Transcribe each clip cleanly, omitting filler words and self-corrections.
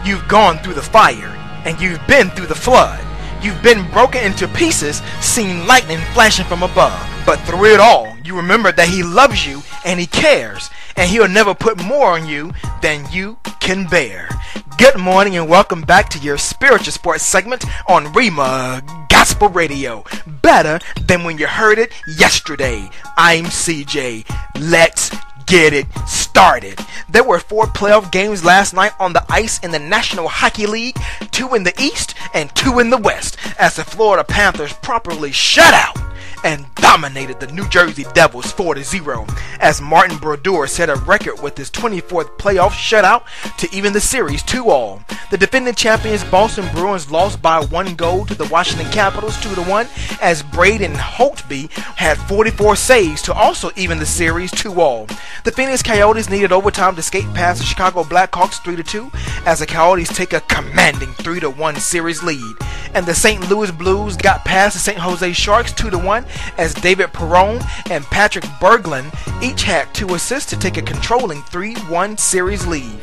You've gone through the fire, and you've been through the flood. You've been broken into pieces, seen lightning flashing from above. But through it all, you remember that he loves you and he cares, and he'll never put more on you than you can bear. Good morning and welcome back to your spiritual sports segment on Rhema Gospel Radio. Better than when you heard it yesterday. I'm CJ. Let's get it started. There were 4 playoff games last night on the ice in the National Hockey League, 2 in the East and 2 in the West, as the Florida Panthers properly shut out and dominated the New Jersey Devils 4-0, as Martin Brodeur set a record with his 24th playoff shutout to even the series 2-2. The defending champions Boston Bruins lost by 1 goal to the Washington Capitals 2-1, as Braden Holtby had 44 saves to also even the series 2-2. The Phoenix Coyotes needed overtime to skate past the Chicago Blackhawks 3-2, as the Coyotes take a commanding 3-1 series lead. And the St. Louis Blues got past the St. Jose Sharks 2-1, as David Perron and Patrick Berglund each had 2 assists to take a controlling 3-1 series lead.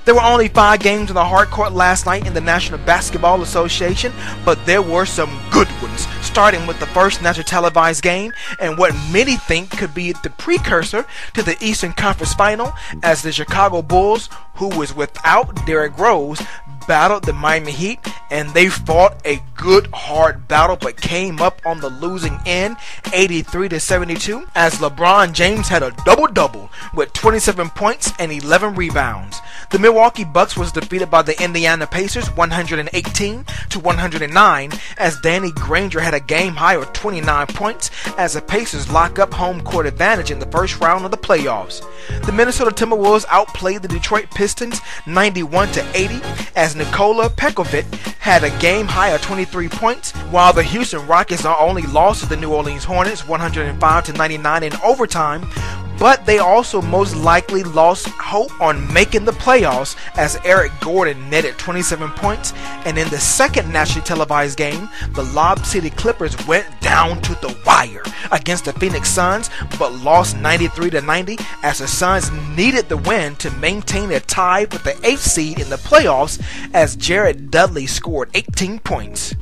There were only 5 games on the hard court last night in the National Basketball Association, but there were some good ones, starting with the first national televised game and what many think could be the precursor to the Eastern Conference Final, as the Chicago Bulls, who was without Derrick Rose, battled the Miami Heat, and they fought a good hard battle but came up on the losing end 83-72, as LeBron James had a double-double with 27 points and 11 rebounds. The Milwaukee Bucks was defeated by the Indiana Pacers 118-109, as Danny Granger had a game high of 29 points as the Pacers lock up home court advantage in the first round of the playoffs. The Minnesota Timberwolves outplayed the Detroit Pistons 91-80, as Nikola Pekovic had a game high of 23 points, while the Houston Rockets not only lost to the New Orleans Hornets 105-99 in overtime, but they also most likely lost hope on making the playoffs, as Eric Gordon netted 27 points, and in the second nationally televised game, the Lob City Clippers went down to the wire against the Phoenix Suns, but lost 93-90, as the Suns needed the win to maintain a tie with the 8th seed in the playoffs, as Jared Dudley scored 18 points.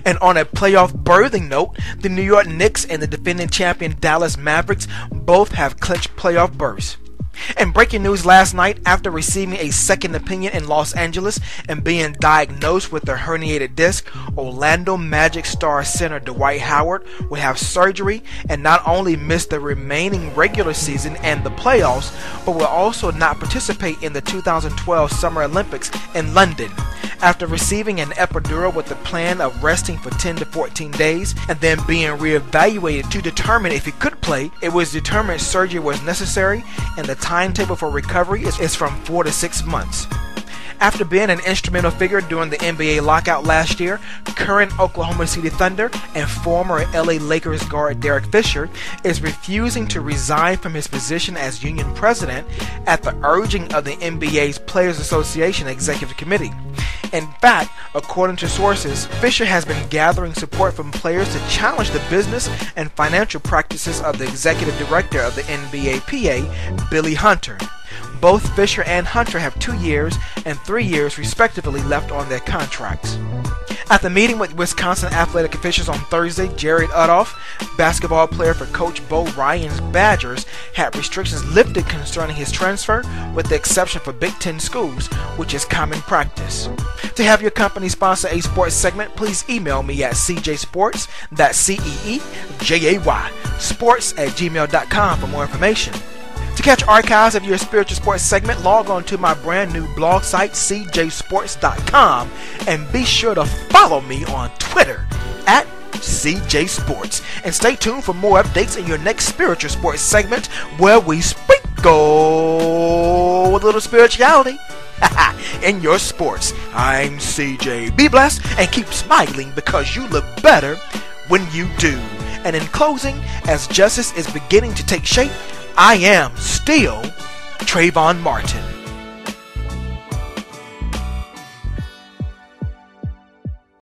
And on a playoff birthing note, the New York Knicks and the defending champion Dallas Mavericks both have clinched playoff berths. And breaking news last night, after receiving a second opinion in Los Angeles and being diagnosed with a herniated disc, Orlando Magic star center Dwight Howard will have surgery and not only miss the remaining regular season and the playoffs, but will also not participate in the 2012 Summer Olympics in London. After receiving an epidural with the plan of resting for 10 to 14 days and then being reevaluated to determine if he could play, it was determined surgery was necessary, and the timetable for recovery is from 4 to 6 months. After being an instrumental figure during the NBA lockout last year, current Oklahoma City Thunder and former LA Lakers guard Derek Fisher is refusing to resign from his position as union president at the urging of the NBA's Players Association Executive Committee. In fact, according to sources, Fisher has been gathering support from players to challenge the business and financial practices of the executive director of the NBA PA, Billy Hunter. Both Fisher and Hunter have 2 years and 3 years respectively left on their contracts. At the meeting with Wisconsin athletic officials on Thursday, Jarrod Uthoff, basketball player for Coach Bo Ryan's Badgers, had restrictions lifted concerning his transfer, with the exception for Big Ten schools, which is common practice. To have your company sponsor a sports segment, please email me at CJSports, that's CEEJAY, sports@gmail.com for more information. To catch archives of your spiritual sports segment, log on to my brand new blog site, CJSports.com, and be sure to follow me on Twitter at CJ Sports. And stay tuned for more updates in your next spiritual sports segment, where we sprinkle a little spirituality in your sports. I'm CJ. Be blessed and keep smiling, because you look better when you do. And in closing, as justice is beginning to take shape, I am still Trayvon Martin.